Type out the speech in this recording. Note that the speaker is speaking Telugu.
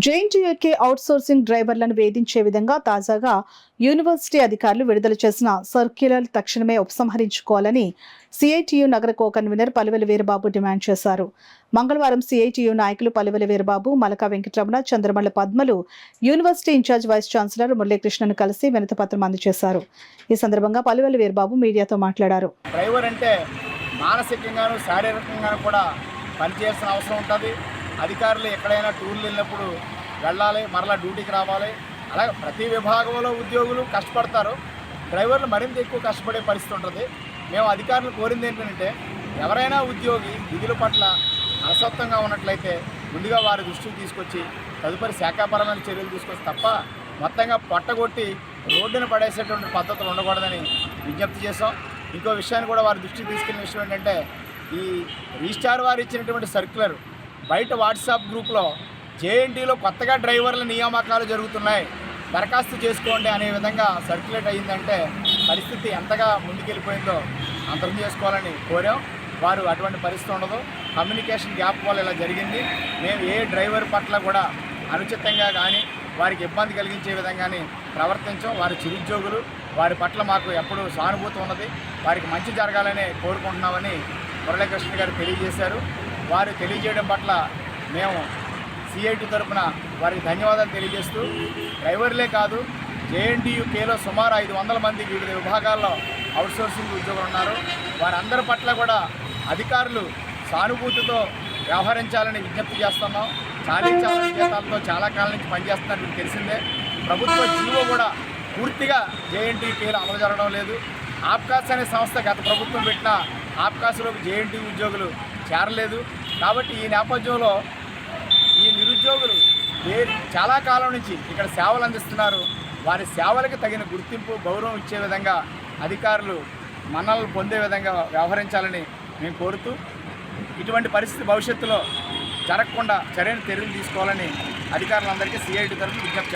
జేఎన్టీయూకే అవుట్సోర్సింగ్ డ్రైవర్లను వేధించే విధంగా తాజాగా యూనివర్సిటీ అధికారులు విడుదల చేసిన సర్క్యులర్ తక్షణమే ఉపసంహరించుకోవాలని సిఐటియు నగర కో-కన్వీనర్ పల్లెవేలి వీరబాబు డిమాండ్ చేశారు. మంగళవారం సిఐటియు నాయకులు పల్లెవేలి వీరబాబు, మలకా వెంకటరమణ, చంద్రమల్ల పద్మలు యూనివర్సిటీ ఇన్ఛార్జ్ వైస్ ఛాన్సలర్ మురళీకృష్ణను కలిసి వినతిపత్రం అందజేశారు. ఈ సందర్భంగా పల్లెవేలి వీరబాబు మీడియాతో మాట్లాడారు. డ్రైవర్ అంటే మానసికంగాను శారీరకంగాను కూడా పనిచేయాల్సిన అవసరం ఉంటుంది. అధికారులు ఎక్కడైనా టూర్లు వెళ్ళినప్పుడు వెళ్ళాలి, మరలా డ్యూటీకి రావాలి. అలాగే ప్రతి విభాగంలో ఉద్యోగులు కష్టపడతారు, డ్రైవర్లు మరింత ఎక్కువ కష్టపడే పరిస్థితి ఉంటుంది. మేము అధికారులు కోరింది ఏంటంటే, ఎవరైనా ఉద్యోగి విధుల పట్ల అలసత్వంగా ఉన్నట్లయితే ముందుగా వారి దృష్టికి తీసుకొచ్చి తదుపరి శాఖాపరమైన చర్యలు తీసుకొచ్చి తప్ప మొత్తంగా పొట్టగొట్టి రోడ్డున పడేసేటువంటి పద్ధతులు ఉండకూడదని విజ్ఞప్తి చేశాం. ఇంకో విషయాన్ని కూడా వారి దృష్టికి తీసుకెళ్లిన విషయం ఏంటంటే, ఈ రిజిస్ట్రార్ వారు ఇచ్చినటువంటి సర్క్యులర్ బయట వాట్సాప్ గ్రూప్లో జేఎన్టీలో కొత్తగా డ్రైవర్ల నియామకాలు జరుగుతున్నాయి, దరఖాస్తు చేసుకోండి అనే విధంగా సర్క్యులేట్ అయ్యిందంటే పరిస్థితి ఎంతగా ముందుకెళ్ళిపోయిందో అర్థం చేసుకోవాలని కోరాం. వారు అటువంటి పరిస్థితి ఉండదు, కమ్యూనికేషన్ గ్యాప్ వల్ల ఇలా జరిగింది. మేము ఏ డ్రైవర్ పట్ల కూడా అనుచితంగా కానీ వారికి ఇబ్బంది కలిగించే విధంగానే ప్రవర్తించాం. వారి చిరుద్యోగులు, వారి పట్ల మాకు ఎప్పుడూ సానుభూతి ఉన్నది, వారికి మంచి జరగాలని కోరుకుంటున్నామని మురళీకృష్ణ గారు తెలియజేశారు. వారు తెలియజేయడం పట్ల మేము సిఐటి తరఫున వారికి ధన్యవాదాలు తెలియజేస్తూ, డ్రైవర్లే కాదు జేఎన్టీయూకేలో సుమారు 500 మంది వివిధ విభాగాల్లో అవుట్సోర్సింగ్ ఉద్యోగులు ఉన్నారు. వారందరి పట్ల కూడా అధికారులు సానుభూతితో వ్యవహరించాలని విజ్ఞప్తి చేస్తున్నాం. చాలీ జీతాలతో చాలా కాలం నుంచి పనిచేస్తున్నారు, మీకు తెలిసిందే. ప్రభుత్వ జీవో కూడా పూర్తిగా జేఎన్టీయూకేలో అమలు జరగడం లేదు. ఆప్కాస్ అనే సంస్థ గత ప్రభుత్వం పెట్టిన ఆప్కాస్లోకి జేఎన్టీ ఉద్యోగులు చేరలేదు. కాబట్టి ఈ నేపథ్యంలో ఈ నిరుద్యోగులు చాలా కాలం నుంచి ఇక్కడ సేవలు అందిస్తున్నారు. వారి సేవలకు తగిన గుర్తింపు, గౌరవం ఇచ్చే విధంగా అధికారులు మన్ననలు పొందే విధంగా వ్యవహరించాలని మేము కోరుతూ, ఇటువంటి పరిస్థితి భవిష్యత్తులో జరగకుండా చర్యలు తీసుకోవాలని అధికారులందరికీ సిఐటి తరఫున విజ్ఞప్తి